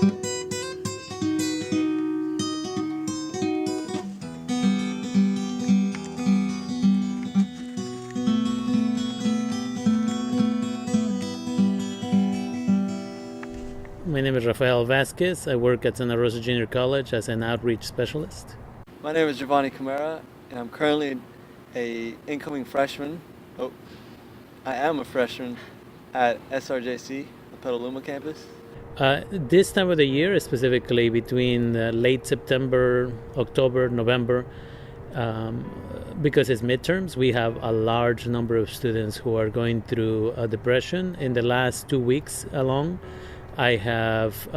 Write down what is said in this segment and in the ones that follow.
My name is Rafael Vazquez. I work at Santa Rosa Junior College as an outreach specialist. My name is Giovanni, and I'm currently a incoming freshman. I am a freshman at SRJC, the Petaluma campus. This time of the year, specifically between late September, October, November, because it's midterms, we have a large number of students who are going through depression. In the last 2 weeks alone, I have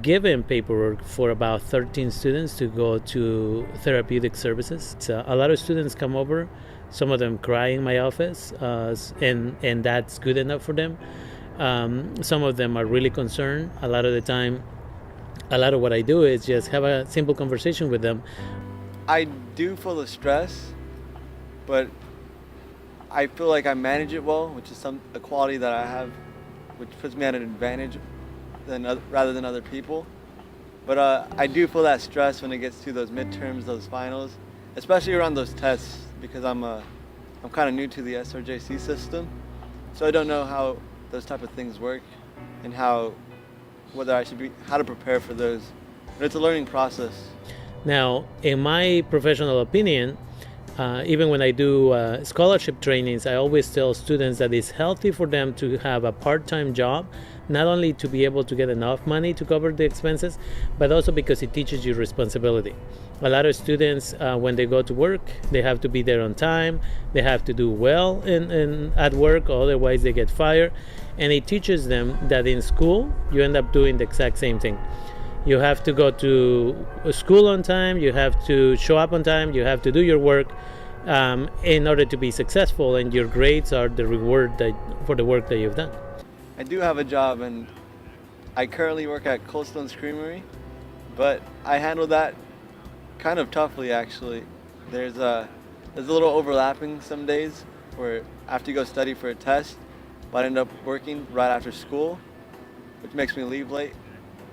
given paperwork for about 13 students to go to therapeutic services. So a lot of students come over, some of them cry in my office, and that's good enough for them. Some of them are really concerned. A lot of the time, a lot of what I do is just have a simple conversation with them. I do feel the stress, but I feel like I manage it well, which is a quality that I have, which puts me at an advantage rather than other people. But I do feel that stress when it gets to those midterms, those finals, especially around those tests, because I'm kind of new to the SRJC system, so I don't know how those type of things work and how to prepare for those. But it's a learning process. Now, in my professional opinion, even when I do scholarship trainings, I always tell students that it's healthy for them to have a part-time job, not only to be able to get enough money to cover the expenses, but also because it teaches you responsibility. A lot of students, when they go to work, they have to be there on time, they have to do well at work, otherwise they get fired. And it teaches them that in school, you end up doing the exact same thing. You have to go to school on time, you have to show up on time, you have to do your work in order to be successful, and your grades are the reward for the work that you've done. I do have a job, and I currently work at Cold Stone's Creamery, but I handle that kind of toughly, actually. There's a little overlapping some days where I have to go study for a test, but I end up working right after school, which makes me leave late.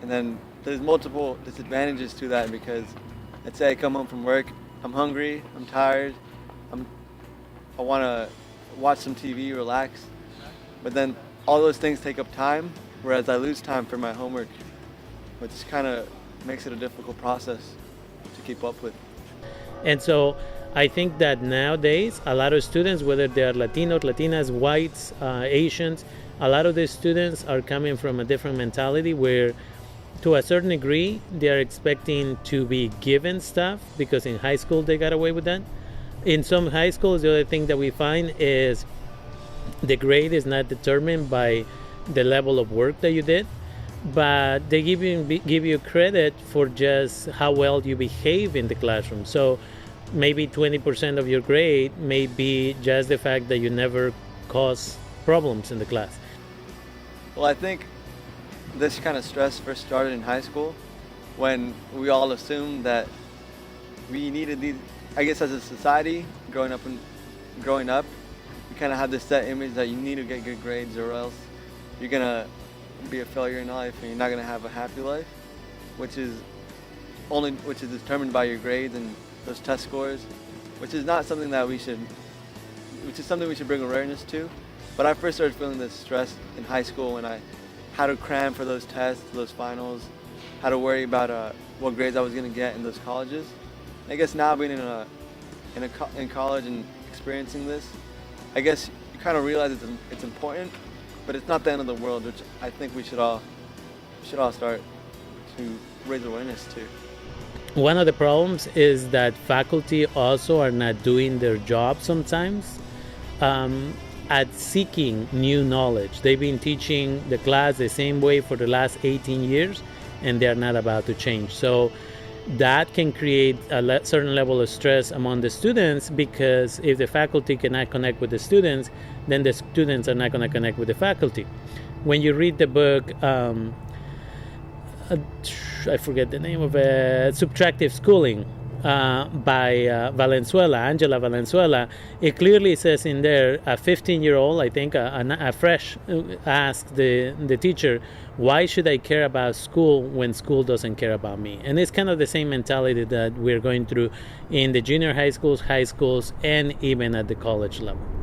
And then there's multiple disadvantages to that, because let's say I come home from work, I'm hungry, I'm tired, I want to watch some TV, relax, but then all those things take up time, whereas I lose time for my homework, which kind of makes it a difficult process to keep up with. And so I think that nowadays, a lot of students, whether they are Latinos, Latinas, whites, Asians, a lot of these students are coming from a different mentality where, to a certain degree, they are expecting to be given stuff because in high school they got away with that. In some high schools, the other thing that we find is the grade is not determined by the level of work that you did, but they give you credit for just how well you behave in the classroom. So maybe 20% of your grade may be just the fact that you never cause problems in the class. Well, I think this kind of stress first started in high school, when we all assumed that we needed these. I guess as a society, growing up, you kind of have this set image that you need to get good grades, or else you're gonna be a failure in life and you're not gonna have a happy life, which is determined by your grades and those test scores, which is something we should bring awareness to. But I first started feeling this stress in high school when I had to cram for those tests, those finals, how to worry about what grades I was going to get in those colleges. I guess now being in college and experiencing this, I guess you kind of realize it's important, but it's not the end of the world, which I think we should all start to raise awareness to. One of the problems is that faculty also are not doing their job sometimes at seeking new knowledge. They've been teaching the class the same way for the last 18 years, and they're not about to change. So that can create a certain level of stress among the students, because if the faculty cannot connect with the students, then the students are not going to connect with the faculty. When you read the book, I forget the name of it, Subtractive Schooling, by Valenzuela, Angela Valenzuela, it clearly says in there, a 15-year-old, I think, a fresh, asked the teacher, why should I care about school when school doesn't care about me? And it's kind of the same mentality that we're going through in the junior high schools, and even at the college level.